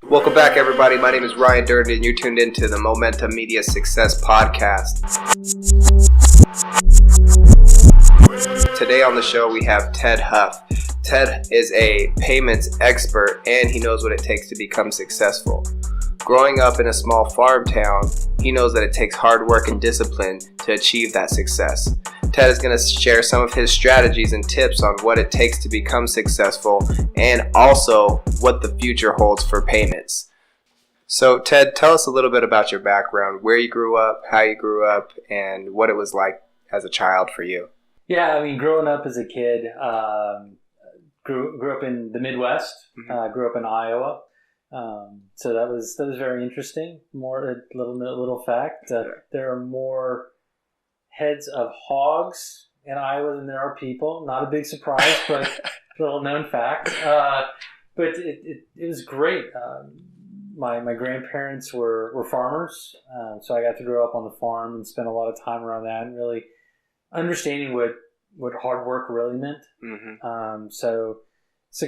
Welcome back, everybody. My name is Ryan Durden, and you're tuned into the Momentum Media Success Podcast. Today on the show, we have Ted Huff. Ted is a payments expert, and he knows what it takes to become successful. Growing up in a small farm town, he knows that it takes hard work and discipline to achieve that success. Ted is going to share some of his strategies and tips on what it takes to become successful and also what the future holds for payments. So, Ted, tell us a little bit about your background, where you grew up, how you grew up, and what it was like as a child for you. Yeah, I mean, growing up as a kid, grew up in the Midwest, grew up in Iowa. So that was very interesting. More a little fact. There are more heads of hogs in Iowa than there are people. Not a big surprise, but little known fact. But it was great. My grandparents were farmers, so I got to grow up on the farm and spend a lot of time around that and really understanding what hard work really meant. So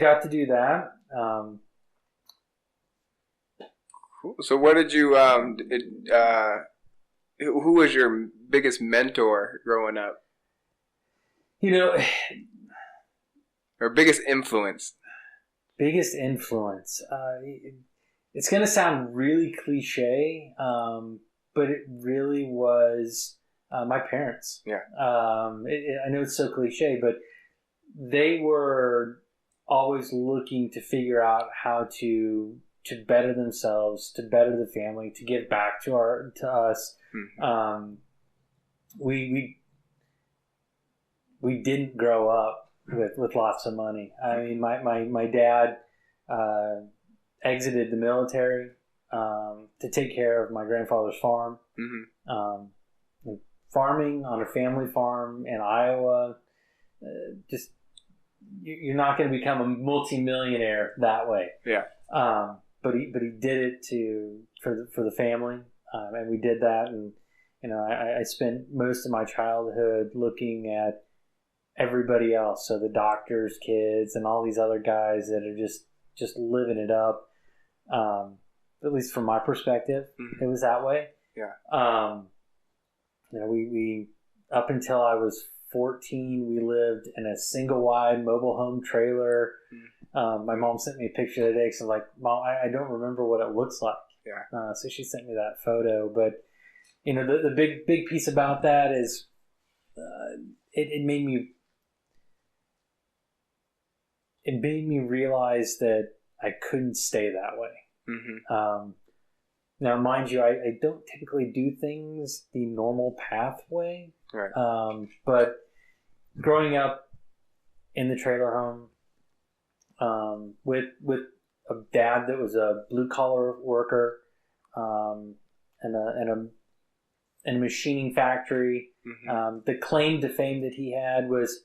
got to do that. So what did you, who was your biggest mentor growing up? Or biggest influence? Biggest influence. It's going to sound really cliche, but it really was my parents. Yeah. I know it's so cliche, but they were always looking to figure out how to better themselves, to better the family, to give back to us. We didn't grow up with lots of money. I mean, my dad exited the military to take care of my grandfather's farm. Farming on a family farm in Iowa, just you're not going to become a multimillionaire that way. Yeah. But he did it for the family, and we did that. And I spent most of my childhood looking at everybody else, so the doctors' kids and all these other guys that are just living it up. At least from my perspective, it was that way. Yeah. We up until I was 14, we lived in a single wide mobile home trailer. My mom sent me a picture the other day because I'm like, Mom, I don't remember what it looks like. Yeah. So she sent me that photo. But the big piece about that is it made me realize that I couldn't stay that way. Now, mind you, I don't typically do things the normal pathway. Right. But growing up in the trailer home, with a dad that was a blue collar worker, and a machining factory, the claim to fame that he had was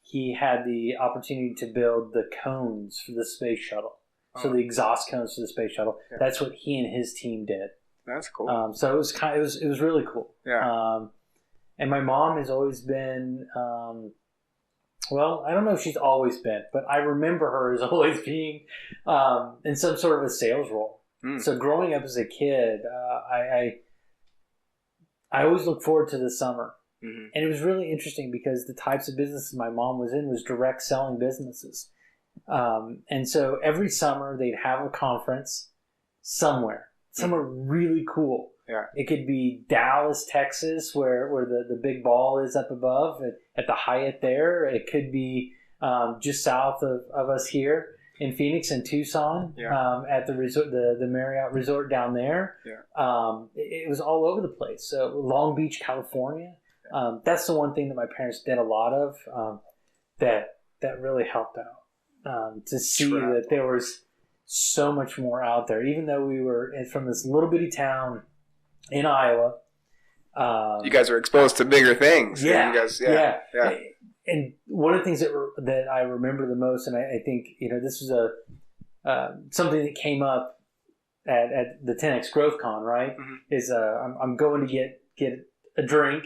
he had the opportunity to build the cones for the space shuttle. So the exhaust cones for the space shuttle. Yeah. That's what he and his team did. That's cool. So it was it was really cool. Yeah. And my mom has always been, well, I don't know if she's always been, but I remember her as always being in some sort of a sales role. So growing up as a kid, I always looked forward to the summer. And it was really interesting because the types of businesses my mom was in was direct selling businesses. And so every summer they'd have a conference somewhere really cool. Yeah. It could be Dallas, Texas, where the big ball is up above at the Hyatt there. It could be just south of us here in Phoenix and Tucson, at the resort, the Marriott Resort down there. Yeah. It was all over the place. So Long Beach, California. That's the one thing that my parents did a lot of that really helped out. To see that there was so much more out there, even though we were from this little bitty town in Iowa. You guys are exposed to bigger things. Yeah. You guys, yeah. And one of the things that I remember the most, and I think this was something that came up at the 10X Growth Con, right? Is I'm going to get a drink.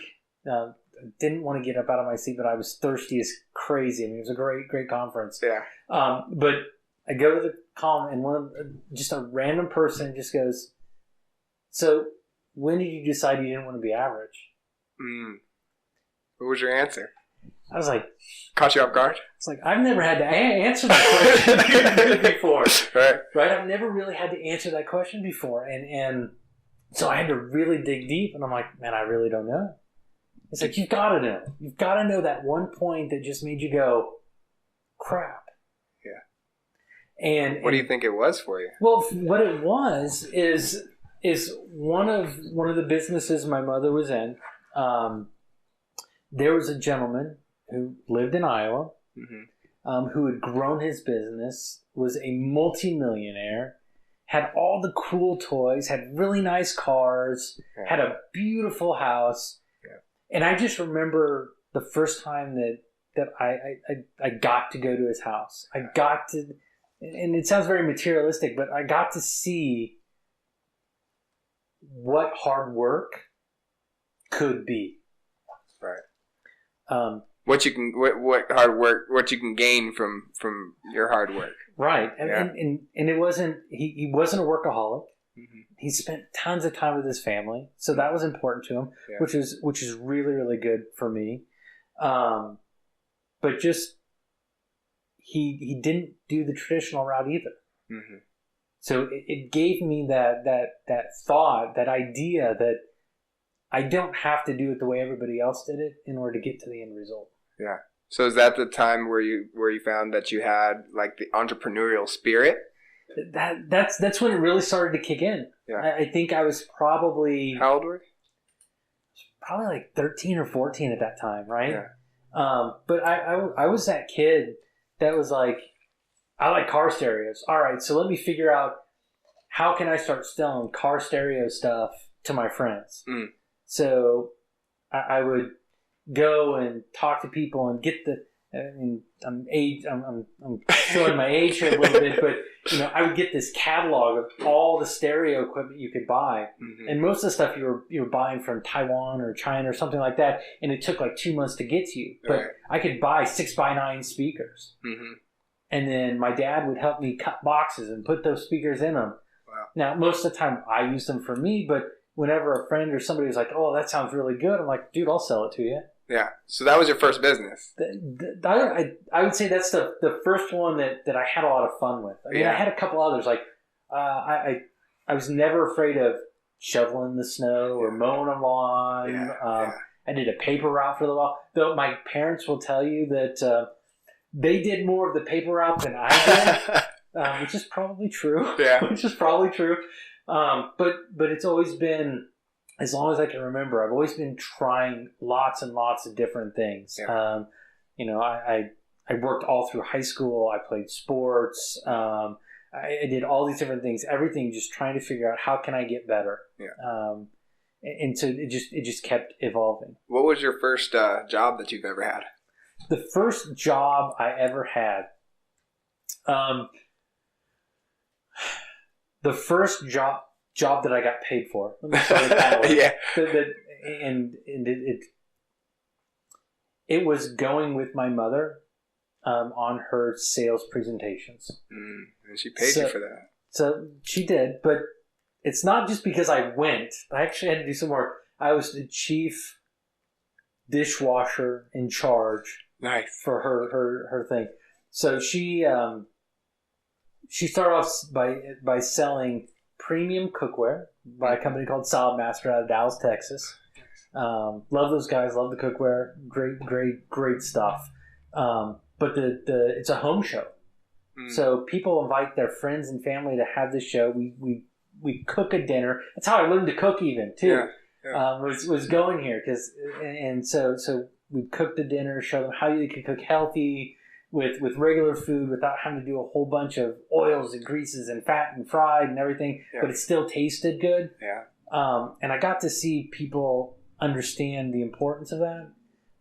Didn't want to get up out of my seat, but I was thirsty as crazy. I mean, it was a great conference. Yeah. But I go to the column, and just a random person just goes, "So, when did you decide you didn't want to be average?" What was your answer? I was like, caught you off guard? It's like, I've never had to answer that question before. Right? I've never really had to answer that question before. And so I had to really dig deep. And I'm like, man, I really don't know. It's like, you've got to know. You've got to know that one point that just made you go, crap. Yeah. And what do you think it was for you? Well, what it was is one of the businesses my mother was in. There was a gentleman who lived in Iowa, who had grown his business, was a multimillionaire, had all the cool toys, had really nice cars, had a beautiful house. Yeah. And I just remember the first time that I got to go to his house. I got to, and it sounds very materialistic, but I got to see what hard work could be. Right. What hard work, what you can gain from your hard work. Right. And it wasn't, he wasn't a workaholic. He spent tons of time with his family. So that was important to him, which is really, really good for me. But just, he didn't do the traditional route either. So it gave me that thought, that idea that I don't have to do it the way everybody else did it in order to get to the end result. Yeah. So is that the time where you found that you had like the entrepreneurial spirit? That's when it really started to kick in. Yeah. I think I was probably... How old were you? Probably like 13 or 14 at that time, right? Yeah. But I was that kid that was like, I like car stereos. All right, so let me figure out how can I start selling car stereo stuff to my friends. So I would go and talk to people and get I'm showing my age here a little bit, but I would get this catalog of all the stereo equipment you could buy, and most of the stuff you were buying from Taiwan or China or something like that, and it took like 2 months to get to you. But I could buy 6x9 speakers, and then my dad would help me cut boxes and put those speakers in them. Wow. Now, most of the time I used them for me, but whenever a friend or somebody was like, "Oh, that sounds really good," I'm like, "Dude, I'll sell it to you." Yeah. So that was your first business. I would say that's the first one that I had a lot of fun with. I mean, I had a couple others. Like, I was never afraid of shoveling the snow or mowing a lawn. I did a paper route for a while. Though my parents will tell you that they did more of the paper route than I did, which is probably true. Yeah. Which is probably true. But it's always been, as long as I can remember, I've always been trying lots and lots of different things. Yeah. I worked all through high school. I played sports. I did all these different things. Everything just trying to figure out how can I get better. Yeah. And so it just kept evolving. What was your first job that you've ever had? The first job I ever had. The first job that I got paid for. Let me start it that way. Yeah. And it was going with my mother on her sales presentations. And she paid you for that. So she did, but it's not just because I went. I actually had to do some work. I was the chief dishwasher in charge. Nice. For her thing. So she started off by selling premium cookware by a company called Solid Master out of Dallas, Texas. Love those guys. Love the cookware. Great stuff. But it's a home show, so people invite their friends and family to have this show. We cook a dinner. That's how I learned to cook, even too. Yeah. Was going here so we cooked the dinner, show them how you can cook healthy with regular food without having to do a whole bunch of oils and greases and fat and fried and everything, but it still tasted good. Yeah. And I got to see people understand the importance of that.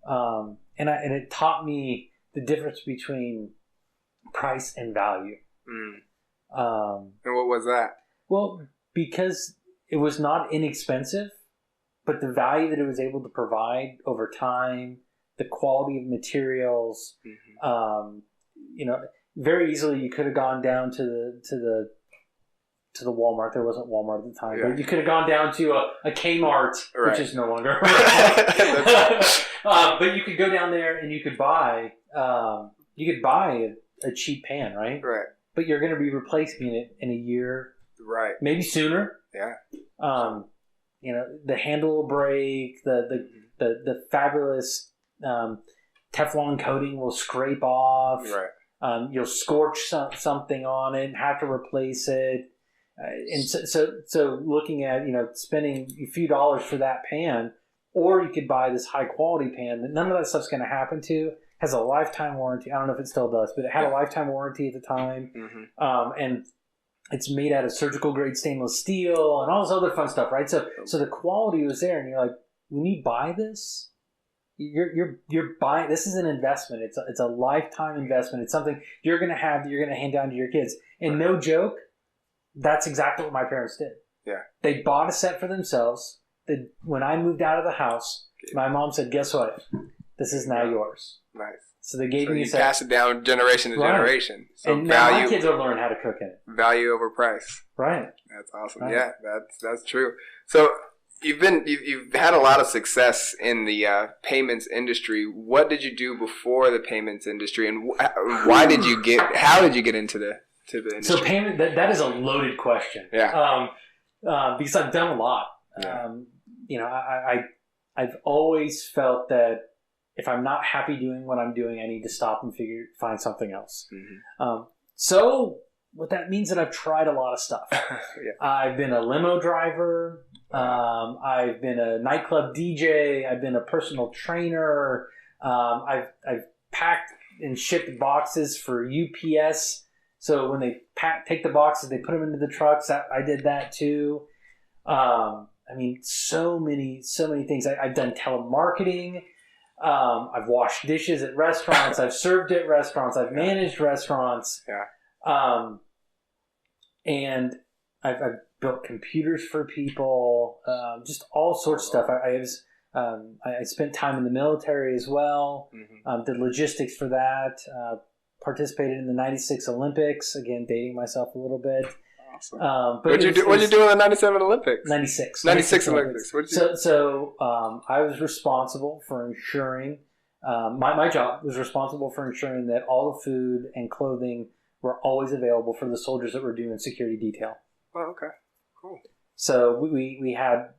And it taught me the difference between price and value. And what was that? Well, because it was not inexpensive, but the value that it was able to provide over time, the quality of materials, very easily you could have gone down to the Walmart. There wasn't Walmart at the time, but you could have gone down to a Kmart, which is no longer. But you could go down there and you could buy a cheap pan, right? Right. But you're going to be replacing it in a year, right? Maybe sooner. Yeah. The handle will break. The fabulous Teflon coating will scrape off. Right. You'll scorch something on it and have to replace it. And so looking at, spending a few dollars for that pan, or you could buy this high quality pan that none of that stuff's going to happen to, has a lifetime warranty. I don't know if it still does, but it had a lifetime warranty at the time. Mm-hmm. And it's made out of surgical grade stainless steel and all this other fun stuff, right? So the quality was there, and you're like, when you buy this, you're buying. This is an investment. It's a lifetime investment. It's something you're going to have that you're going to hand down to your kids. And no joke, that's exactly what my parents did. Yeah. They bought a set for themselves. When I moved out of the house, my mom said, "Guess what? This is now yours." Nice. So they gave me a set. Pass it down generation to generation. So and now my kids will learn how to cook in it. Value over price. Right. That's awesome. Right. Yeah, that's true. So you've had a lot of success in the payments industry. What did you do before the payments industry, and how did you get into the industry? So payment, that is a loaded question. Yeah. Because I've done a lot. Yeah. I've always felt that if I'm not happy doing what I'm doing, I need to stop and find something else. Mm-hmm. So what that means that I've tried a lot of stuff. Yeah. I've been a limo driver. I've been a nightclub DJ. I've been a personal trainer. I've packed and shipped boxes for UPS. So when they take the boxes, they put them into the trucks. I did that too. So many things. I've done telemarketing. I've washed dishes at restaurants. I've served at restaurants. I've managed restaurants. Yeah. And I've built computers for people. Just all sorts of stuff. I spent time in the military as well. Mm-hmm. Did logistics for that. Participated in the '96 Olympics. Again, dating myself a little bit. Awesome. What'd you do in the '97 Olympics? 96 Olympics. What did you do? So I was responsible for ensuring my job was responsible for ensuring that all the food and clothing were always available for the soldiers that were doing security detail. Oh, okay, cool. So we had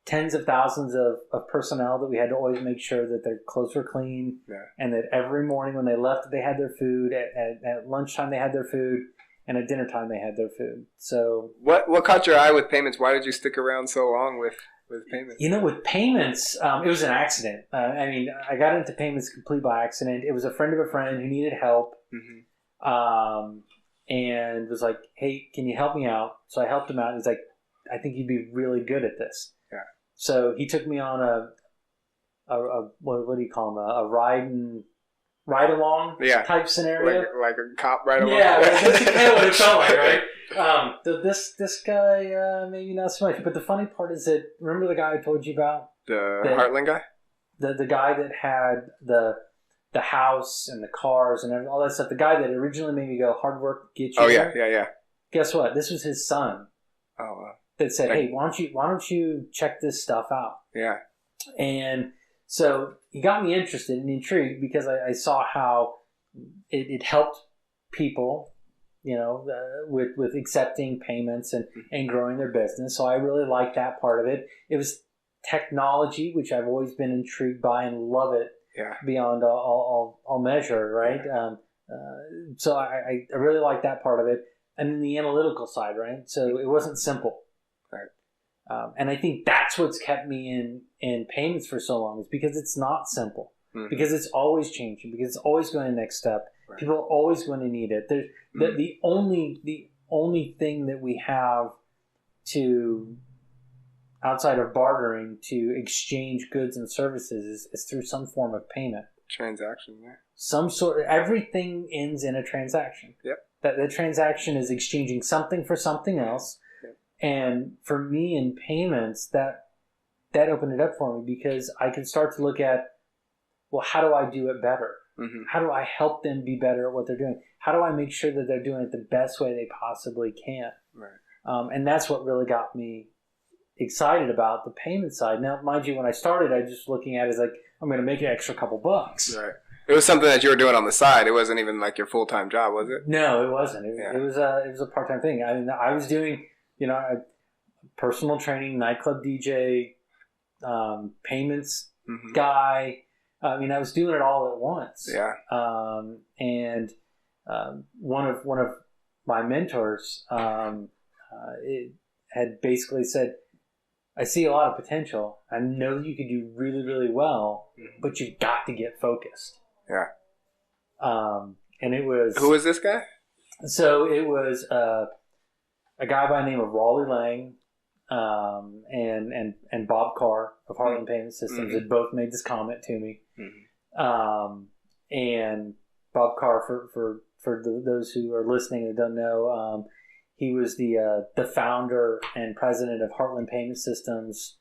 tens of thousands of personnel that we had to always make sure that their clothes were clean, and that every morning when they left, they had their food. At lunchtime, they had their food. And at dinner time, they had their food. So what caught your eye with payments? Why did you stick around so long with payments? With payments, it was an accident. I got into payments complete by accident. It was a friend of a friend who needed help, and was like, "Hey, can you help me out?" So I helped him out. He's like, "I think you'd be really good at this." Yeah. So he took me on a what do you call them? A ride along type scenario, like a cop ride along. Yeah, that's kind of what it felt like, right? This guy maybe not so much, but the funny part is that, remember the guy I told you about, the Heartland guy, the guy that had the house and the cars and all that stuff. The guy that originally made me go, hard work get you. Oh there. yeah. Guess what? This was his son. Oh wow. That said, "Hey, why don't you check this stuff out?" Yeah. And so he got me interested and intrigued because I saw how it helped people, with accepting payments and growing their business. So I really liked that part of it. It was technology, which I've always been intrigued by and love it beyond all measure, right? So I really liked that part of it. And then the analytical side, right? So it wasn't simple. Right. And I think that's what's kept me in payments for so long, is because it's not simple, because it's always changing, because it's always going to the next step. Right. People are always going to need it. There's the only thing that we have to, outside of bartering, to exchange goods and services is through some form of payment. Transaction, yeah. Some sort. Everything ends in a transaction. Yep. That the transaction is exchanging something for something else. And for me in payments, that opened it up for me, because I could start to look at, well, how do I do it better? Mm-hmm. How do I help them be better at what they're doing? How do I make sure that they're doing it the best way they possibly can? Right. And that's what really got me excited about the payment side. Now, mind you, when I started, I was just looking at it as like, I'm going to make an extra couple bucks. Right. It was something that you were doing on the side. It wasn't even like your full-time job, was it? No, it wasn't. It was a part-time thing. I mean, I was doing, personal training, nightclub DJ, payments guy. I mean, I was doing it all at once. Yeah. And one of my mentors it had basically said, I see a lot of potential. I know you could do really, really well, but you've got to get focused. Yeah. And it was... Who was this guy? So it was a guy by the name of Raleigh Lang and Bob Carr of Heartland Payment Systems had both made this comment to me. And Bob Carr, for those who are listening and don't know, he was the founder and president of Heartland Payment Systems.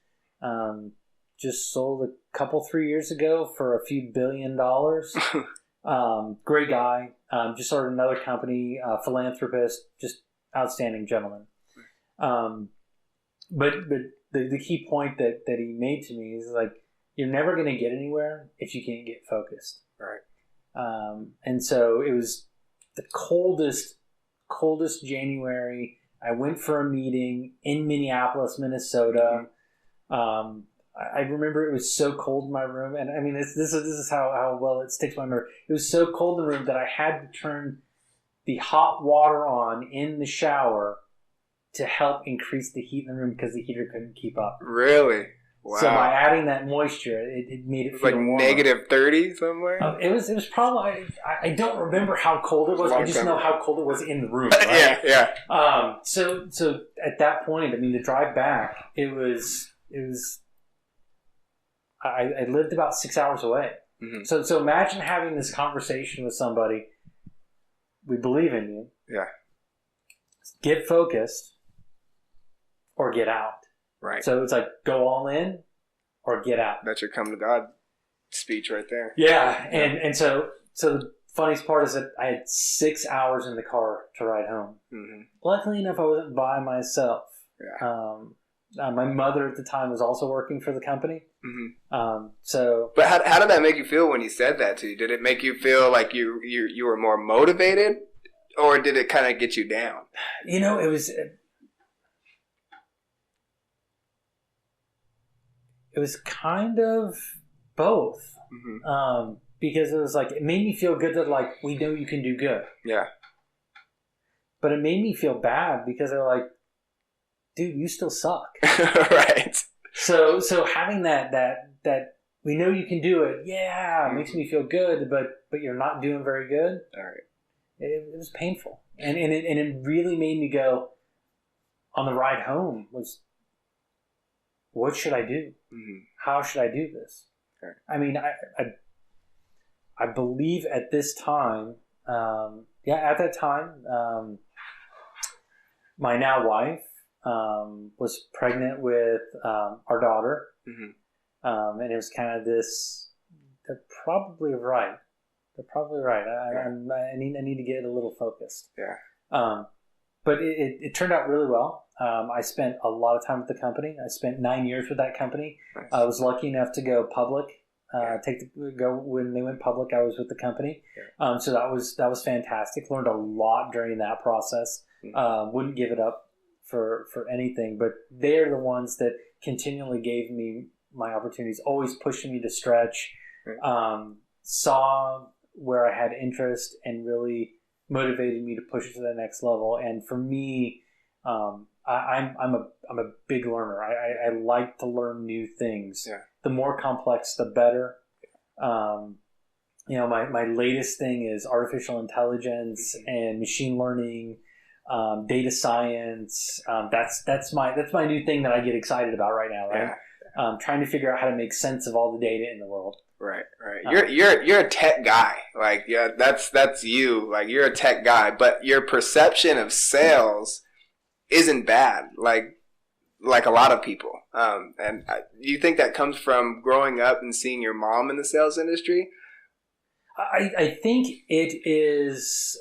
Just sold a couple 3 years ago for a few $1 billion. Great guy. Just started another company. Philanthropist. Just outstanding gentleman. But the key point that he made to me is like, you're never going to get anywhere if you can't get focused. Right. And so it was the coldest January. I went for a meeting in Minneapolis, Minnesota. I remember it was so cold in my room, and I mean this is how well it sticks in my memory. It was so cold in the room that I had to turn the hot water on in the shower to help increase the heat in the room because the heater couldn't keep up. Really? Wow. So by adding that moisture, it made it feel like warmer. negative 30 somewhere. It was probably I don't remember how cold it was. I just know how cold it was in the room. Right? Yeah. So at that point, I mean, the drive back, it was. I lived about 6 hours away. So imagine having this conversation with somebody. We believe in you. Yeah. Get focused, or get out. Right. So it's like go all in, or get out. That's your come to God speech right there. Yeah, and so the funniest part is that I had 6 hours in the car to ride home. Luckily enough, I wasn't by myself. Yeah. My mother at the time was also working for the company. But how did that make you feel when he said that to you? Did it make you feel like you were more motivated, or did it kind of get you down? It was kind of both. Because it was like, it made me feel good that like, we know you can do good. Yeah. But it made me feel bad because they're like, dude, you still suck. Right. So having that we know you can do it. Yeah. It makes me feel good, but you're not doing very good. All right. It was painful. And it really made me go on the ride home was, what should I do? How should I do this? Right. I mean, I believe at this time, at that time, my now wife was pregnant with our daughter. And it was kind of this, they're probably right. I need to get a little focused. Yeah. But it turned out really well. I spent a lot of time with the company. I spent 9 years with that company. Nice. I was lucky enough to go public. When they went public, I was with the company. Yeah. So that was fantastic. Learned a lot during that process. Wouldn't give it up for anything. But they're the ones that continually gave me my opportunities, always pushing me to stretch. Right. Saw where I had interest and really motivated me to push it to the next level. And for me, I'm a big learner. I like to learn new things. Yeah. The more complex, the better. My latest thing is artificial intelligence and machine learning, data science. That's my new thing that I get excited about right now. Right. Yeah. Trying to figure out how to make sense of all the data in the world. Right. You're a tech guy. Like, yeah, that's you. Like, you're a tech guy, but your perception of sales isn't bad. Like a lot of people. And you think that comes from growing up and seeing your mom in the sales industry? I think it is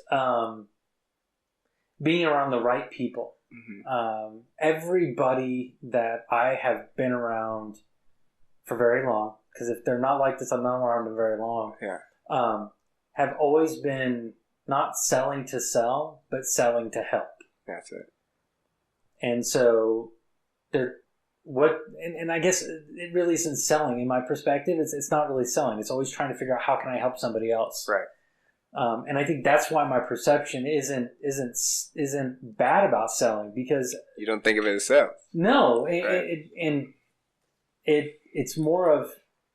being around the right people. Mm-hmm. Everybody that I have been around for very long, because if they're not like this, I'm not around them very long. Yeah. Have always been not selling to sell, but selling to help. That's it. And so, and I guess it really isn't selling. In my perspective, it's not really selling. It's always trying to figure out how can I help somebody else. Right. And I think that's why my perception isn't bad about selling, because you don't think of it as sales. No, right. It's more of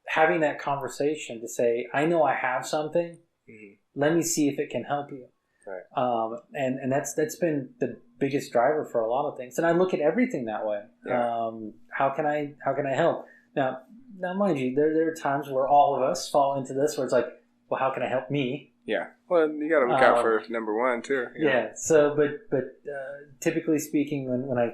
having that conversation to say, I know I have something. Mm-hmm. Let me see if it can help you. Right. And that's been the biggest driver for a lot of things. And I look at everything that way. Yeah. How can I help? Now, mind you, there are times where all of us fall into this, where it's like, well, how can I help me? Yeah. Well, you got to look out for number one too. Yeah. So, but typically speaking, when I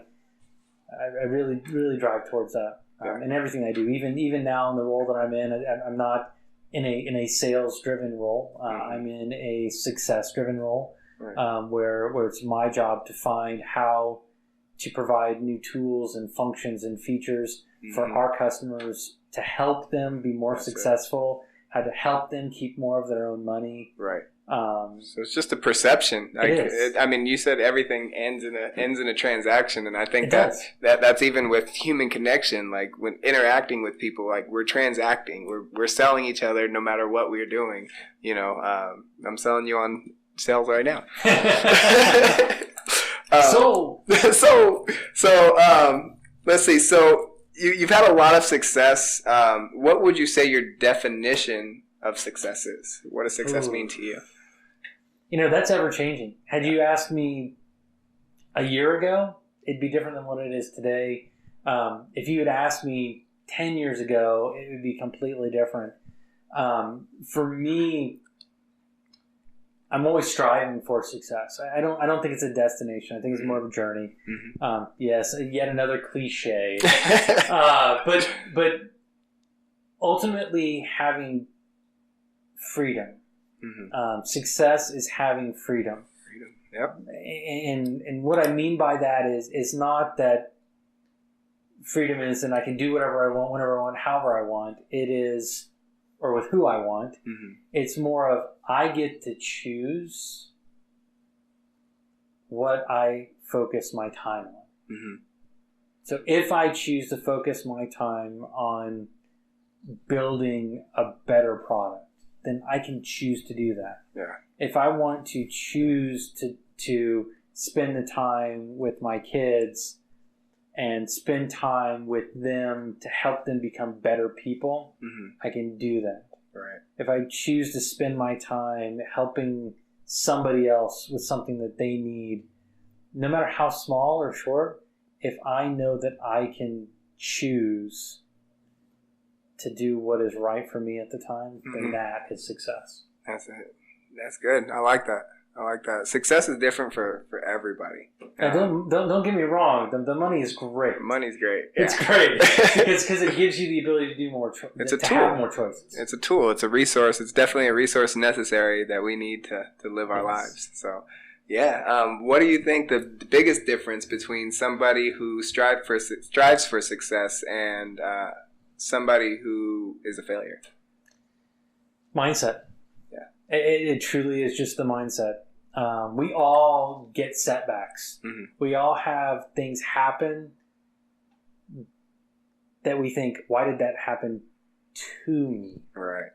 really drive towards that in everything I do, even now in the role that I'm in, I'm not in a sales driven role. Mm-hmm. I'm in a success driven role, right. Where it's my job to find how to provide new tools and functions and features mm-hmm. for our customers to help them be more successful. How to help them keep more of their own money. Right. So it's just a perception. I mean, you said everything ends in a transaction, and I think that's even with human connection. Like when interacting with people, like we're transacting. We're selling each other no matter what we're doing. You know, I'm selling you on sales right now. So let's see. So. You've had a lot of success. What would you say your definition of success is? What does success mean to you? You know, that's ever changing. Had you asked me a year ago, it'd be different than what it is today. If you had asked me 10 years ago, it would be completely different. For me, I'm always striving for success. I don't think it's a destination. I think it's more of a journey. Mm-hmm. Yes, yet another cliche. But ultimately having freedom. Mm-hmm. Success is having freedom. Yep. And what I mean by that is not that freedom is and I can do whatever I want, whenever I want, however I want. It is, or with who I want. Mm-hmm. It's more of I get to choose what I focus my time on. Mm-hmm. So if I choose to focus my time on building a better product, then I can choose to do that. Yeah. If I want to choose to spend the time with my kids and spend time with them to help them become better people, mm-hmm. I can do that. Right. If I choose to spend my time helping somebody else with something that they need, no matter how small or short, if I know that I can choose to do what is right for me at the time, mm-hmm. then that is success. That's it. That's good. I like that. Success is different for everybody. Don't get me wrong. The money is great. Money's great. Yeah. It's great because it gives you the ability to do more. Have more choices. It's a tool. It's a resource. It's definitely a resource necessary that we need to live our lives. So, yeah. What do you think the biggest difference between somebody who strives for success and somebody who is a failure? Mindset. Yeah. It truly is just the mindset. We all get setbacks. Mm-hmm. We all have things happen that we think, why did that happen to me? Right.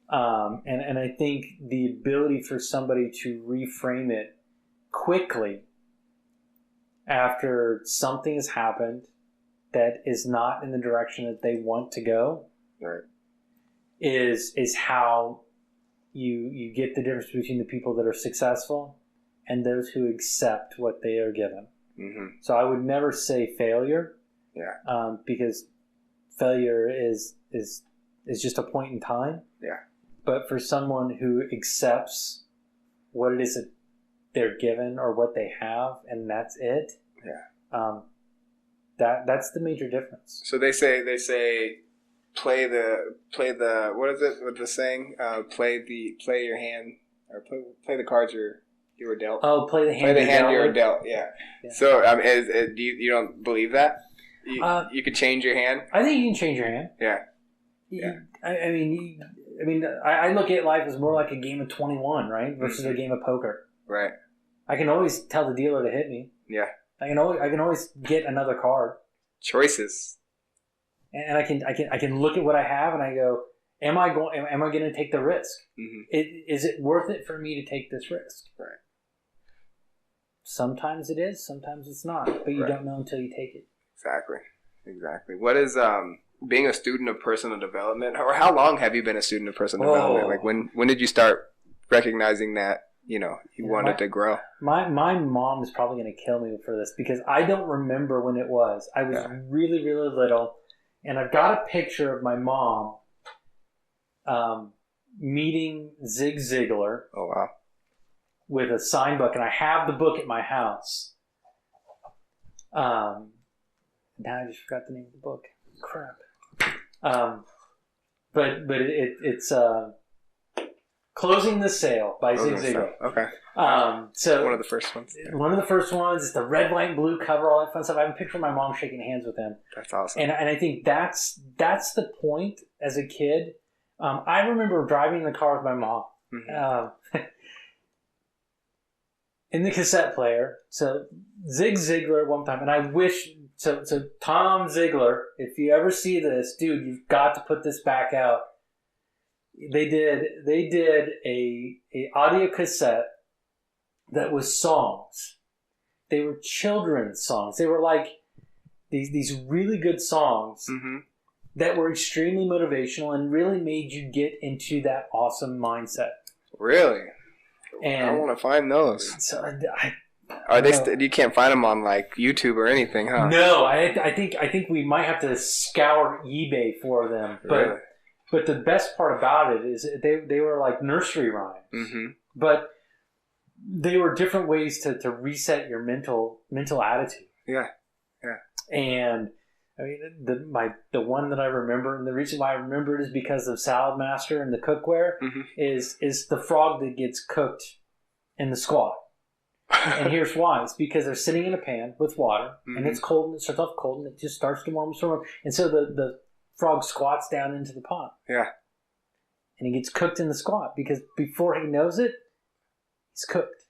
And I think the ability for somebody to reframe it quickly after something has happened that is not in the direction that they want to go, right, is how you get the difference between the people that are successful and those who accept what they are given. Mm-hmm. So I would never say failure, because failure is just a point in time. Yeah. But for someone who accepts what it is that they're given or what they have, and that's it. Yeah. That's the major difference. So they say play the what is it with the saying? Play your hand or play the cards you were dealt. Oh, play the hand you were dealt. Yeah. So do you don't believe that? You could change your hand. I think you can change your hand. Yeah. I mean, I look at life as more like a game of 21, right, versus a game of poker. Right. I can always tell the dealer to hit me. Yeah. I can always get another card. Choices. And I can look at what I have and I go, am I going to take the risk? Mm-hmm. Is it worth it for me to take this risk? Right. Sometimes it is, sometimes it's not, but you don't know until you take it. Exactly. What is being a student of personal development, or how long have you been a student of personal development? Like when did you start recognizing that you wanted to grow? My mom is probably going to kill me for this because I don't remember when it was. I was really, really little, and I've got a picture of my mom meeting Zig Ziglar. Oh wow! With a sign book, and I have the book at my house. Now I just forgot the name of the book. Crap. But it's Closing the Sale by Zig Ziglar. Okay. So one of the first ones. Yeah. One of the first ones. It's the red, white, and blue cover, all that fun stuff. I have a picture of my mom shaking hands with him. That's awesome. And I think that's the point as a kid. I remember driving in the car with my mom. Mm-hmm. In the cassette player. So Zig Ziglar one time, and I wish so Tom Ziegler, if you ever see this, dude, you've got to put this back out. They did a audio cassette that was songs. They were children's songs. They were like these really good songs that were extremely motivational and really made you get into that awesome mindset. Really? And I want to find those. So Are they? You can't find them on like YouTube or anything, huh? No, I think we might have to scour eBay for them. Really? But the best part about it is they were like nursery rhymes. Mm-hmm. But they were different ways to reset your mental attitude. Yeah. And I mean the one that I remember, and the reason why I remember it is because of Salad Master and the cookware is the frog that gets cooked in the squat. And here's why. It's because they're sitting in a pan with water, and it's cold, and it starts off cold, and it just starts to warm. And so the frog squats down into the pot. Yeah. And he gets cooked in the squat because before he knows it, he's cooked.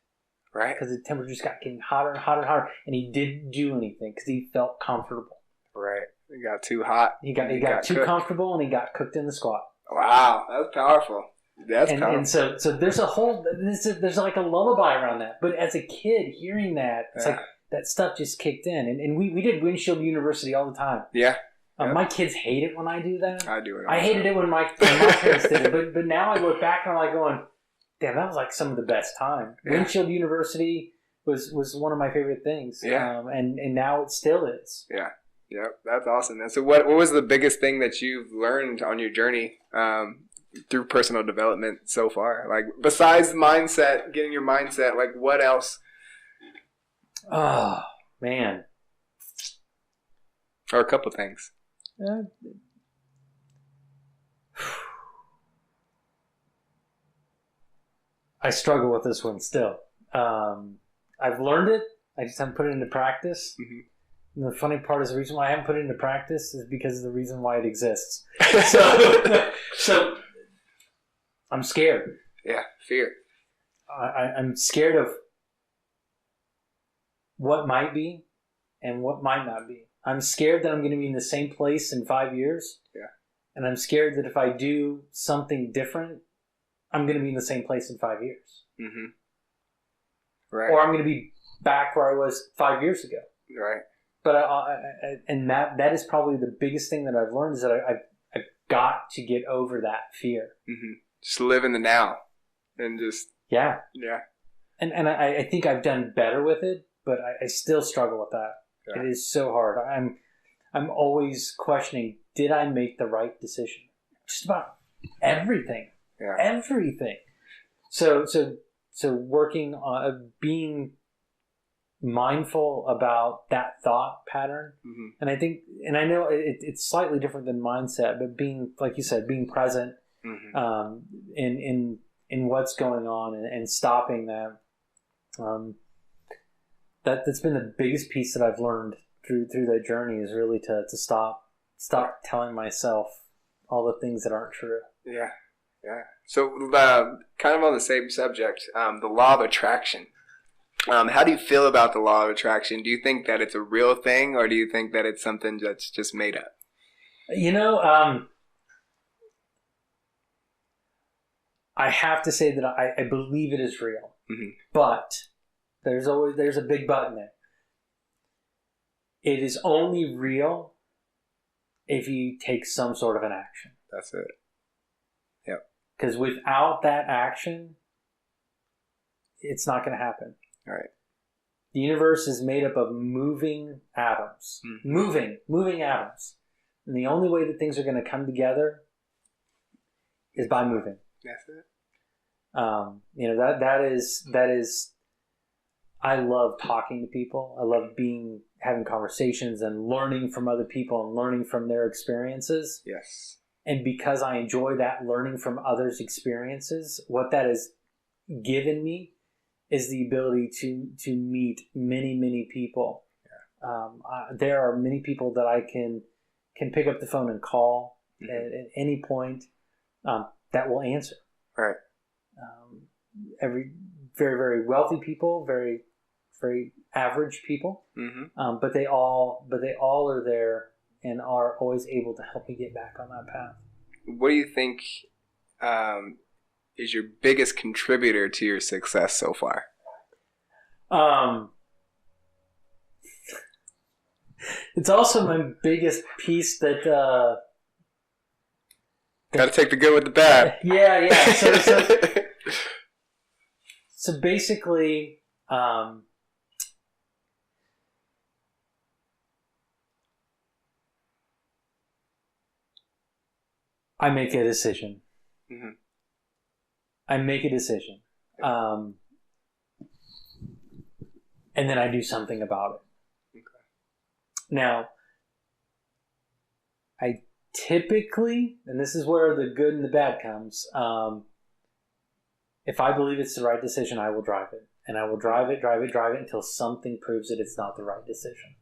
Right. Because the temperature just got getting hotter and hotter and hotter, and he didn't do anything because he felt comfortable. Right. It got too hot. He got too comfortable, and he got cooked in the squat. Wow. That's powerful. Powerful. And so there's a whole there's like a lullaby around that. But as a kid, hearing that, it's like that stuff just kicked in. And we did Windshield University all the time. Yeah. My kids hate it when I do that. I do it. I hated it when my parents did it. But now I look back and I'm like going, damn, that was like some of the best time. Yeah. Windshield University was one of my favorite things. Yeah. And now it still is. Yeah. Yep. That's awesome. And so what was the biggest thing that you've learned on your journey through personal development so far? Like besides mindset, getting your mindset, like what else? Oh, man. Or a couple things. I struggle with this one still. I've learned it. I just haven't put it into practice. Mm-hmm. And the funny part is the reason why I haven't put it into practice is because of the reason why it exists. So I'm scared. Yeah, fear. I'm scared of what might be and what might not be. I'm scared that I'm going to be in the same place in 5 years. Yeah. And I'm scared that if I do something different, I'm going to be in the same place in 5 years. Mm-hmm. Right. Or I'm going to be back where I was 5 years ago. Right. But that is probably the biggest thing that I've learned is that I've got to get over that fear. Mm-hmm. Just live in the now, and just yeah. And I think I've done better with it, but I still struggle with that. Yeah. It is so hard. I'm always questioning: did I make the right decision? Just about everything. Yeah. Everything. So working on being mindful about that thought pattern. Mm-hmm. And I think, and I know it's slightly different than mindset, but being, like you said, being present Mm-hmm. in what's going on and stopping that. That's been the biggest piece that I've learned through that journey, is really to stop telling myself all the things that aren't true. Yeah. So, kind of on the same subject, the law of attraction. How do you feel about the law of attraction? Do you think that it's a real thing, or do you think that it's something that's just made up? I have to say that I believe it is real, Mm-hmm. but there's a big but in there. It is only real if you take some sort of an action. That's it. Yep. Because without that action, it's not going to happen. All right. The universe is made up of moving atoms. Mm-hmm. Moving atoms. And the only way that things are going to come together is by moving. That's it. That is. I love talking to people. I love having conversations and learning from other people and learning from their experiences. Yes. And because I enjoy that learning from others' experiences, what that has given me is the ability to meet many, many people. Yeah. There are many people that I can pick up the phone and call at any point that will answer. Right. Every very, very wealthy people, very, very average people, but they all are there and are always able to help me get back on that path. What do you think is your biggest contributor to your success so far? It's also my biggest piece that. Got to take the good with the bad. Yeah. So basically, I make a decision. Mm-hmm. I make a decision. And then I do something about it. Okay. Now, I typically, and this is where the good and the bad comes, if I believe it's the right decision, I will drive it. And I will drive it until something proves that it's not the right decision.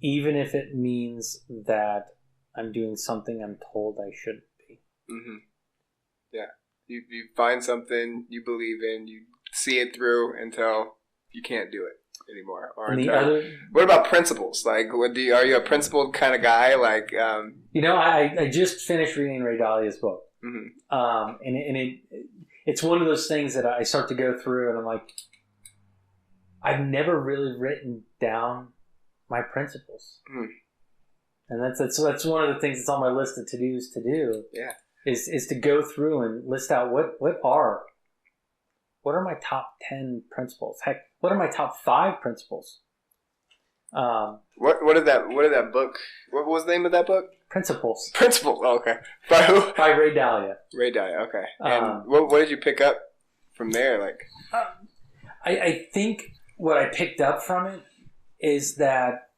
Even if it means that I'm doing something I'm told I shouldn't be. Mm-hmm. Yeah. You find something you believe in, you see it through until you can't do it anymore. Or what about principles? Like, are you a principled kind of guy? Like, I just finished reading Ray Dalia's book, and it's one of those things that I start to go through, and I'm like, I've never really written down my principles, and that's one of the things that's on my list of to-dos to do. Yeah, is to go through and list out what are my top 10 principles. Heck, what are my top 5 principles? What did that book? What was the name of that book? Principles. Oh, okay. By who? By Ray Dalia. Ray Dalia. Okay. And what did you pick up from there? Like, I think what I picked up from it is that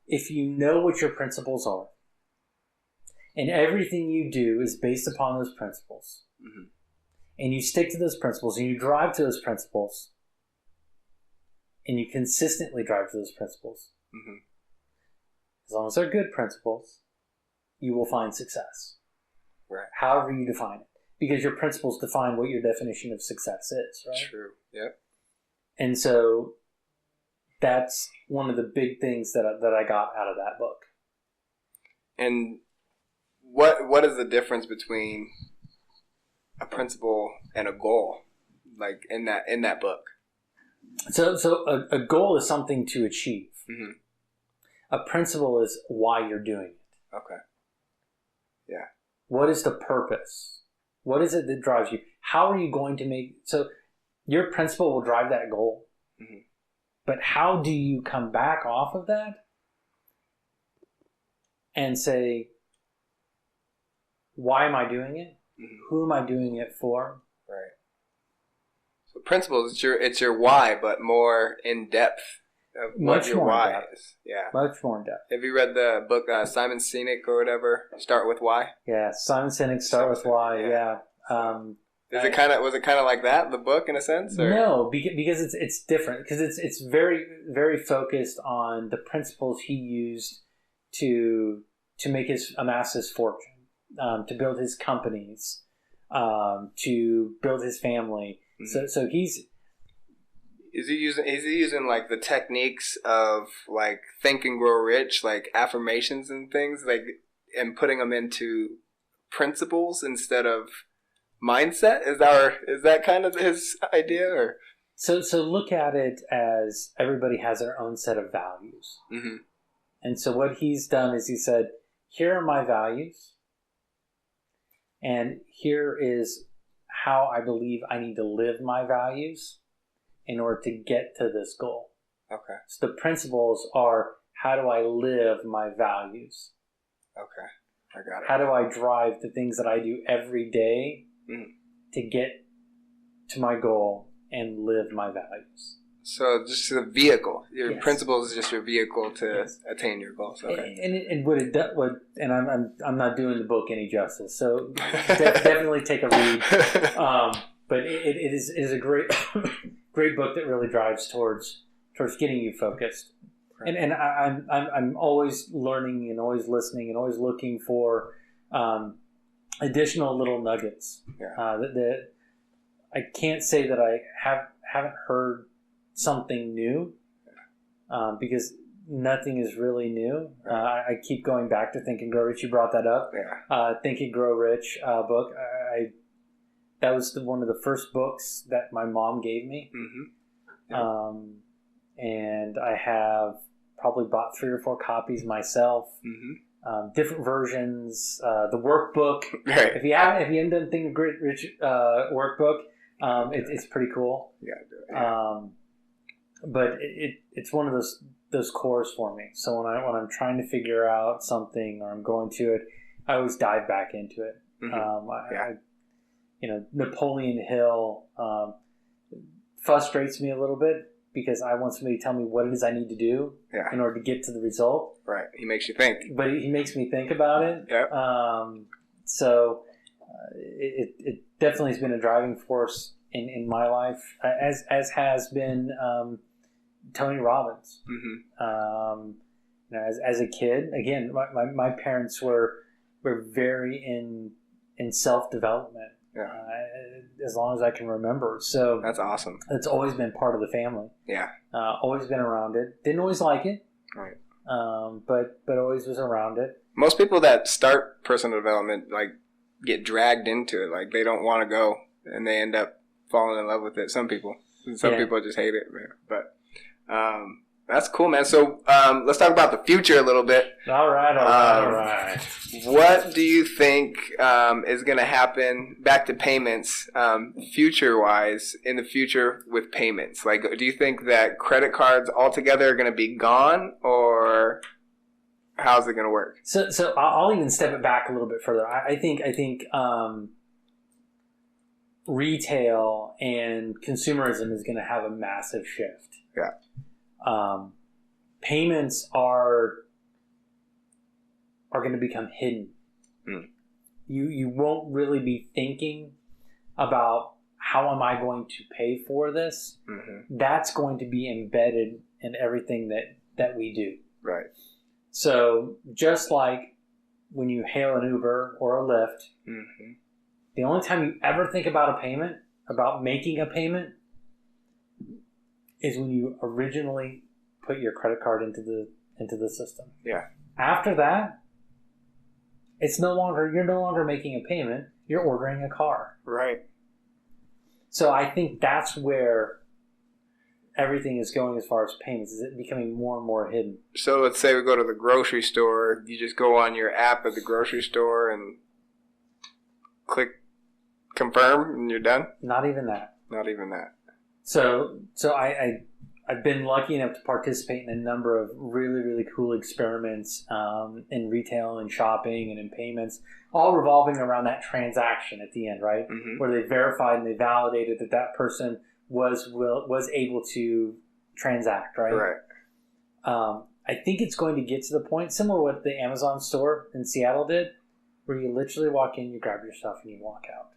if you know what your principles are, and everything you do is based upon those principles, and you stick to those principles, and you drive to those principles, and you consistently drive to those principles, as long as they're good principles, you will find success. Right. However you define it. Because your principles define what your definition of success is, right? True. Yep. And so that's one of the big things that I got out of that book. And what is the difference between a principle and a goal, like in that book? So a goal is something to achieve. A principle is why you're doing it. Okay. Yeah. What is the purpose? What is it that drives you? How are you going to make... So your principle will drive that goal. But how do you come back off of that and say, why am I doing it? Who am I doing it for? Right. So principles, it's your why, but more in depth of what your why is. Yeah. Much more in depth. Have you read the book Simon Sinek or whatever? Start with Why. Yeah, Simon Sinek. Start with Why. Yeah. Was it kind of like that, the book, in a sense? Or? No, because it's different. Because it's very, very focused on the principles he used to amass his fortune, to build his companies, to build his family. Mm-hmm. So is he using like the techniques of like Think and Grow Rich, like affirmations and things, like, and putting them into principles instead of mindset? Is that kind of his idea? Or so look at it as everybody has their own set of values. Mm-hmm. And so what he's done is he said, here are my values, and here is how I believe I need to live my values in order to get to this goal. Okay. So the principles are, how do I live my values? Okay, I got it. How do I drive the things that I do every day to get to my goal and live my values? So just a vehicle. Your principles is just your vehicle to attain your goals. Okay. And what it would, and I'm not doing the book any justice. So definitely take a read. But it is a great great book that really drives towards getting you focused. Right. And I'm always learning and always listening and always looking for additional little nuggets. Yeah. That I can't say that I haven't heard something new, because nothing is really new. I keep going back to Think and Grow Rich. You brought that up. Yeah. Think and Grow Rich book. That was one of the first books that my mom gave me. Mm-hmm. Yeah. And I have probably bought 3 or 4 copies myself. Mm-hmm. Different versions. The workbook. Right. If you haven't done Think and Grow Rich workbook, it's pretty cool. Yeah. But it's one of those cores for me. So when I'm trying to figure out something or I'm going to it, I always dive back into it. Mm-hmm. Napoleon Hill frustrates me a little bit because I want somebody to tell me what it is I need to do in order to get to the result. Right. He makes you think. But he makes me think about it. Yeah. So it definitely has been a driving force in my life, as has been Tony Robbins. Mm-hmm. As a kid, again, my parents were very in self-development. Yeah. As long as I can remember. So that's awesome. It's always been part of the family. Yeah. Always been around it. Didn't always like it. Right. But always was around it. Most people that start personal development get dragged into it. Like they don't want to go, and they end up falling in love with it. Some people just hate it, man. But that's cool, man. So let's talk about the future a little bit. All right. What do you think is going to happen, back to payments, future-wise, in the future with payments? Like, do you think that credit cards altogether are going to be gone, or how's it going to work? So I'll even step it back a little bit further. I think retail and consumerism is going to have a massive shift. Yeah. Payments are going to become hidden. Mm. You won't really be thinking about how am I going to pay for this. Mm-hmm. That's going to be embedded in everything that we do. Right. So just like when you hail an Uber or a Lyft, mm-hmm. the only time you ever think about a payment, about making a payment, is when you originally put your credit card into the system. Yeah. After that, you're no longer making a payment, you're ordering a car. Right. So I think that's where everything is going as far as payments, is it becoming more and more hidden. So let's say we go to the grocery store, you just go on your app at the grocery store and click confirm and you're done? Not even that. Not even that. So I've been lucky enough to participate in a number of really, really cool experiments in retail and shopping and in payments, all revolving around that transaction at the end, right? Mm-hmm. Where they verified and they validated that person was able to transact, right? Right. I think it's going to get to the point similar to what the Amazon store in Seattle did, where you literally walk in, you grab your stuff, and you walk out.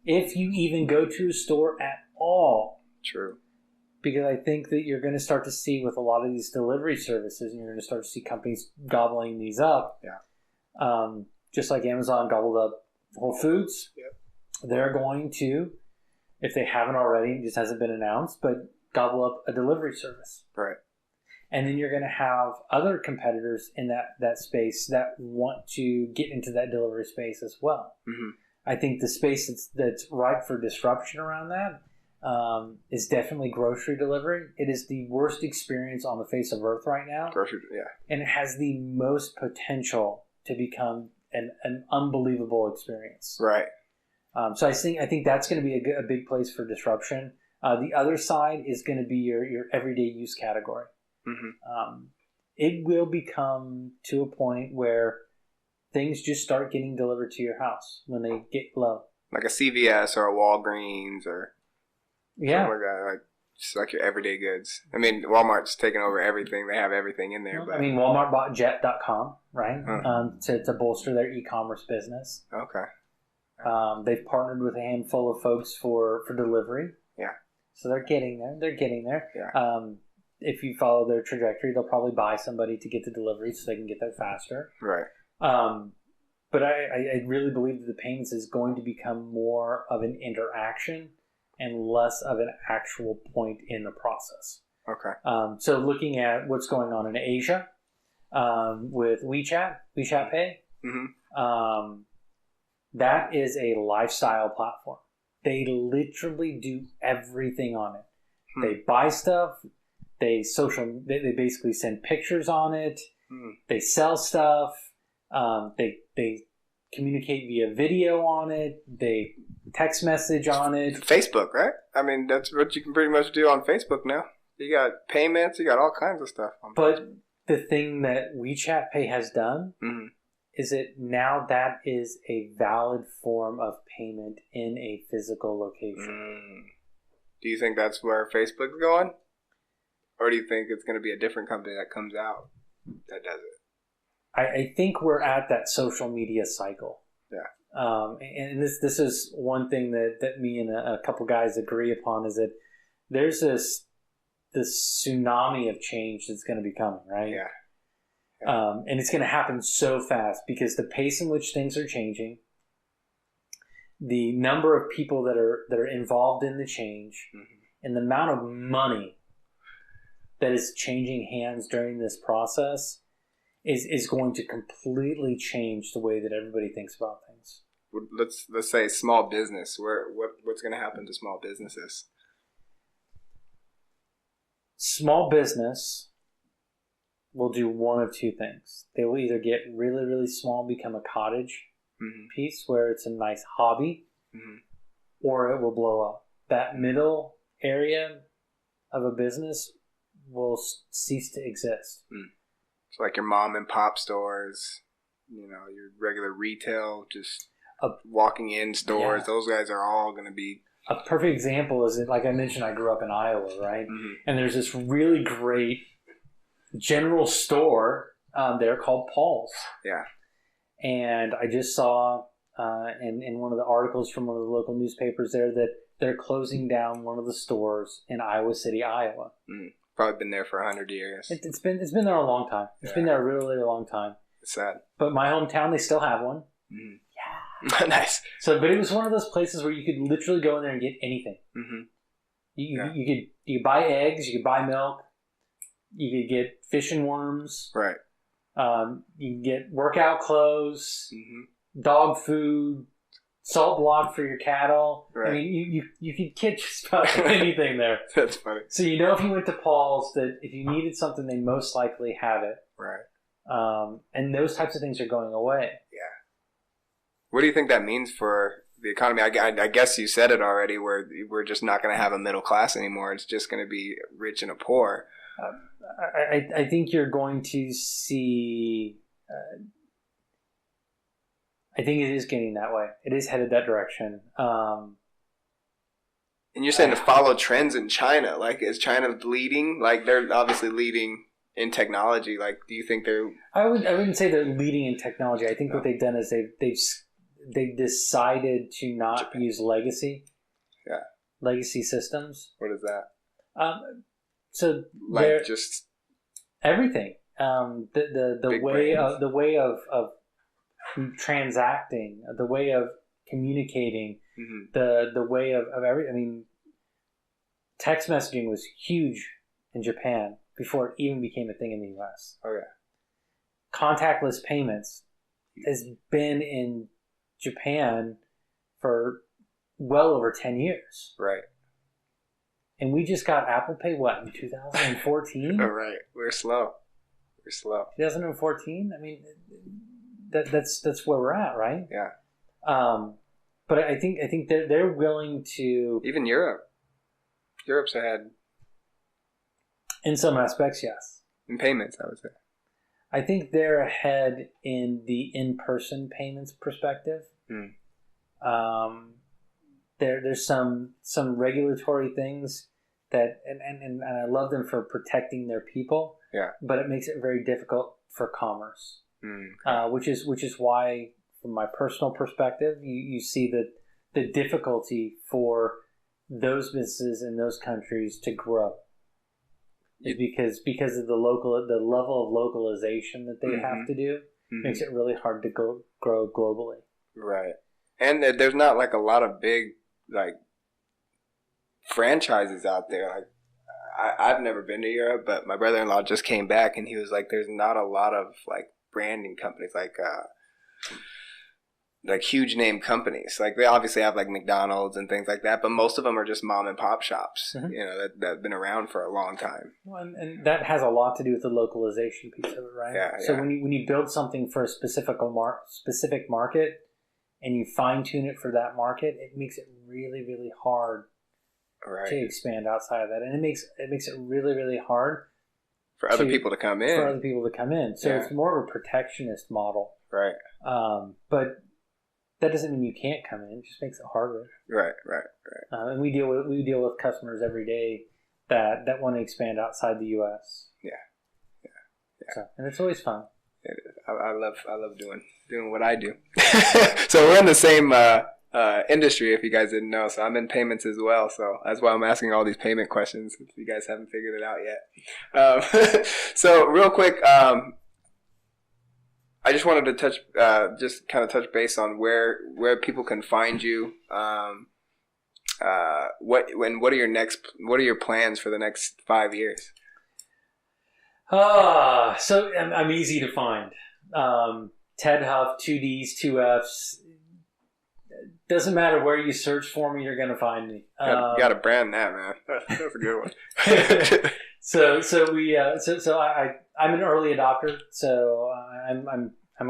If you even go to a store at all. True. Because I think that you're going to start to see with a lot of these delivery services, and you're going to start to see companies gobbling these up. Yeah. Just like Amazon gobbled up Whole Foods. Yep. They're going to, if they haven't already, it just hasn't been announced, but gobble up a delivery service. Right. And then you're going to have other competitors in that space that want to get into that delivery space as well. Mm-hmm. I think the space that's ripe for disruption around that is definitely grocery delivery. It is the worst experience on the face of Earth right now. Grocery, yeah. And it has the most potential to become an unbelievable experience. Right. So I think that's going to be a big place for disruption. The other side is going to be your everyday use category. Mm-hmm. It will become to a point where things just start getting delivered to your house when they get low. Like a CVS or a Walgreens or something like that. Like, just like your everyday goods. I mean, Walmart's taking over everything. They have everything in there. But I mean, Walmart bought Jet.com, right? To bolster their e-commerce business. Okay. They've partnered with a handful of folks for delivery. Yeah. So they're getting there. Yeah. If you follow their trajectory, they'll probably buy somebody to get the delivery so they can get there faster. Right. But I really believe that the payments is going to become more of an interaction and less of an actual point in the process. Okay. So looking at what's going on in Asia with WeChat Pay, mm-hmm. That is a lifestyle platform. They literally do everything on it. They buy stuff. They basically send pictures on it. They sell stuff. They communicate via video on it. They text message on it. Facebook, right? I mean, that's what you can pretty much do on Facebook now. You got payments. You got all kinds of stuff on But Facebook. The thing that WeChat Pay has done mm-hmm. is that now that is a valid form of payment in a physical location. Do you think that's where Facebook's going? Or do you think it's going to be a different company that comes out that does it? I think we're at that social media cycle. Yeah. And this is one thing that me and a couple guys agree upon is that there's this tsunami of change that's going to be coming, right? Yeah. And it's going to happen so fast because the pace in which things are changing, the number of people that are involved in the change, mm-hmm. and the amount of money that is changing hands during this process is going to completely change the way that everybody thinks about things. Let's say small business. What's going to happen to small businesses? Small business will do one of two things. They will either get really, really small, become a cottage mm-hmm. piece where it's a nice hobby, mm-hmm. or it will blow up. That middle area of a business will cease to exist. So like your mom and pop stores, your regular retail, just walking in stores, those guys are all going to be... A perfect example is, like I mentioned, I grew up in Iowa, right? Mm-hmm. And there's this really great general store there called Paul's. Yeah. And I just saw in one of the articles from one of the local newspapers there that they're closing down one of the stores in Iowa City, Iowa. Probably been there for 100 years. It's been there a long time. It's been there a really, really long time. It's sad. But my hometown, they still have one. Mm-hmm. Yeah. Nice. But it was one of those places where you could literally go in there and get anything. Mm-hmm. You could buy eggs, you could buy milk, you could get fish and worms. Right. You can get workout clothes, mm-hmm. dog food, salt block for your cattle. Right. I mean, you could get just about anything there. That's funny. So if you went to Paul's, that if you needed something, they most likely have it. Right. And those types of things are going away. Yeah. What do you think that means for the economy? I guess you said it already, where we're just not going to have a middle class anymore. It's just going to be rich and a poor. I think you're going to see... I think it is getting that way. It is headed that direction. And you're saying to follow trends in China. Like, is China leading? Like, they're obviously leading in technology. Like, do you think they're... I wouldn't say they're leading in technology. I think what they've done is they've decided to not use legacy systems. What is that? So like just everything. The way of transacting, the way of communicating, the way of everything. I mean, text messaging was huge in Japan before it even became a thing in the U.S. Okay. Contactless payments has been in Japan for well over 10 years. Right. And we just got Apple Pay, what, in 2014? All right. We're slow. 2014? I mean, that's where we're at, right? Yeah. But I think they're willing to... Even Europe. Europe's ahead. In some aspects, yes. In payments, I would say. I think they're ahead in the in-person payments perspective. There's some regulatory things that and I love them for protecting their people. Yeah. But it makes it very difficult for commerce. Which is why, from my personal perspective, you see the difficulty for those businesses in those countries to grow. Is because of the level of localization that they have to do makes it really hard to grow globally. Right. And there's not like a lot of big like franchises out there. Like I've never been to Europe, but my brother-in-law just came back and he was like, there's not a lot of like branding companies like huge name companies. Like they obviously have like McDonald's and things like that, but most of them are just mom and pop shops, that have been around for a long time. Well, and that has a lot to do with the localization piece of it, right? Yeah. So when you build something for a specific market and you fine tune it for that market, it makes it really, really hard to expand outside of that, and it makes it really, really hard for other people to come in. So it's more of a protectionist model, right? But that doesn't mean you can't come in. It just makes it harder. Right. And we deal with customers every day that want to expand outside the U.S. Yeah. So, and it's always fun. It is. I love doing what I do. So we're in the same industry, if you guys didn't know. So I'm in payments as well. So that's why I'm asking all these payment questions, if you guys haven't figured it out yet. So real quick, I just wanted to touch base on where people can find you. What are your plans for the next 5 years? So I'm easy to find. Ted Huff, 2 Ds, 2 Fs. Doesn't matter where you search for me, you're going to find me. You got to brand that, man. That's a good one. I'm an early adopter, so I'm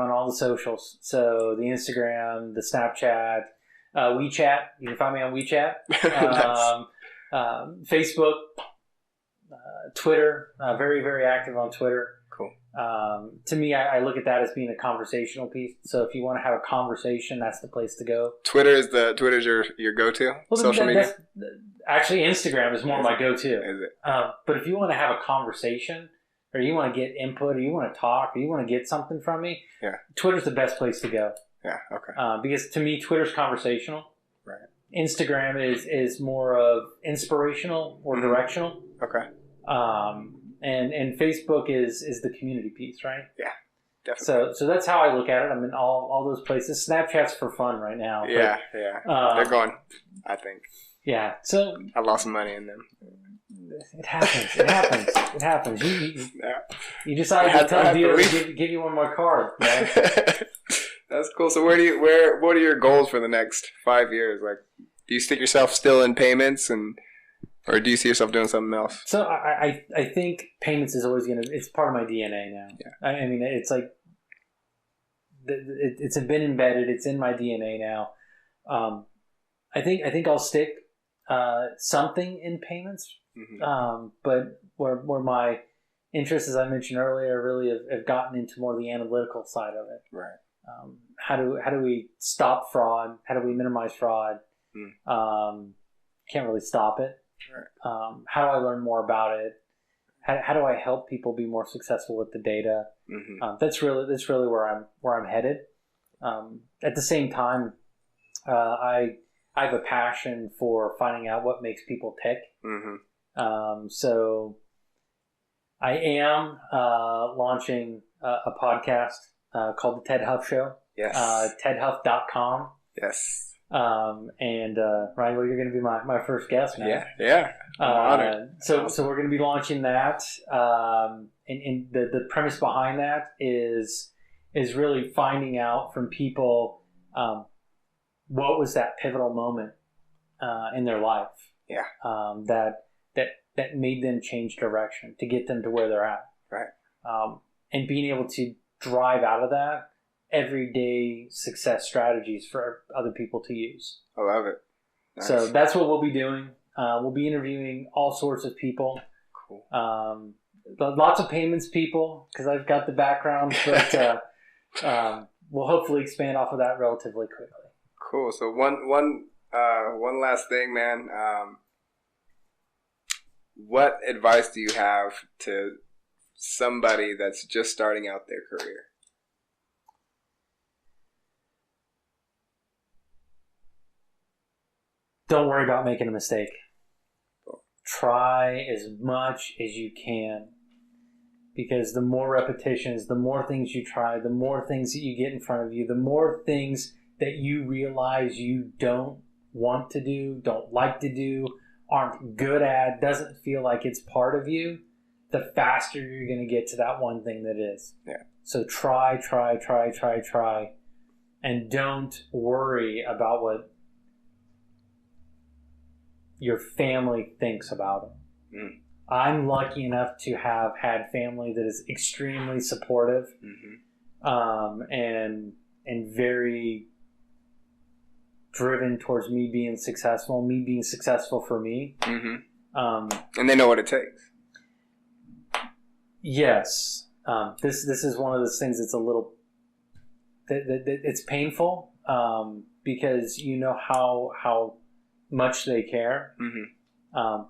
on all the socials. So the Instagram, the Snapchat, WeChat. You can find me on WeChat. Nice. Facebook, Twitter. Very, very active on Twitter. Cool. To me, I look at that as being a conversational piece. So if you want to have a conversation, that's the place to go. Twitter's your go-to social media? Actually, Instagram is more my go-to. Is it? But if you want to have a conversation, or you want to get input, or you want to talk, or you want to get something from me, Twitter's the best place to go. Yeah, okay. Because to me, Twitter's conversational. Right. Instagram is more of inspirational or directional. Okay. And Facebook is the community piece, right? Yeah, definitely. So that's how I look at it. I'm in all those places. Snapchat's for fun right now. Yeah. They're going, I think. Yeah. So I lost some money in them. It happens. You decided to give you one more card, man. That's cool. So what are your goals for the next 5 years? Like, do you stick yourself still in payments or do you see yourself doing something else? So I think payments is always it's part of my DNA now. Yeah. I mean, it's like it's been embedded. It's in my DNA now. I think I'll stick something in payments. Mm-hmm. But where my interests, as I mentioned earlier, really have gotten into more the analytical side of it. Right. How do we stop fraud? How do we minimize fraud? can't really stop it. Right. How do I learn more about it? How do I help people be more successful with the data? Mm-hmm. That's really where I'm headed. At the same time, I have a passion for finding out what makes people tick. Mm-hmm. So I am launching a podcast called The Ted Huff Show. Yes. TedHuff.com. Yes. And Ryan, well, you're going to be my first guest, man. Yeah. I'm honored. So we're going to be launching that. And the premise behind that is really finding out from people what was that pivotal moment in their life. Yeah. That made them change direction to get them to where they're at. Right. And being able to drive out of that everyday success strategies for other people to use. I love it. Nice. So that's what we'll be doing. We'll be interviewing all sorts of people. Cool. Lots of payments people, because I've got the background, but we'll hopefully expand off of that relatively quickly. Cool. So one last thing, man. What advice do you have to somebody that's just starting out their career? Don't worry about making a mistake. Try as much as you can, because the more repetitions, the more things you try, the more things that you get in front of you, the more things that you realize you don't want to do, don't like to do, aren't good at, doesn't feel like it's part of you, the faster you're going to get to that one thing that is. Yeah. So try, and don't worry about what your family thinks about it. Mm. I'm lucky enough to have had family that is extremely supportive, and very driven towards me being successful for me. Mm-hmm. And they know what it takes. Yes. This is one of those things that's a little it's painful, because you know how much they care. Mm-hmm.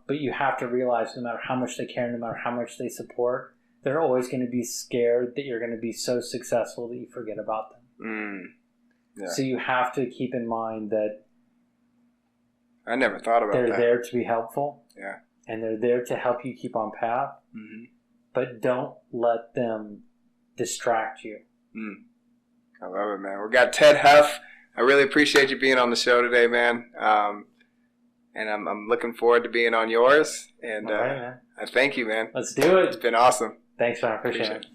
But you have to realize no matter how much they care, no matter how much they support, they're always going to be scared that you're going to be so successful that you forget about them. Yeah. So you have to keep in mind that I never thought about that. They're there to be helpful. Yeah. And they're there to help you keep on path. Mm-hmm. But don't let them distract you. I love it, man. We got Ted Huff. I really appreciate you being on the show today, man. And I'm looking forward to being on yours. And all right, man. I thank you, man. Let's do it. It's been awesome. Thanks, man. I appreciate it.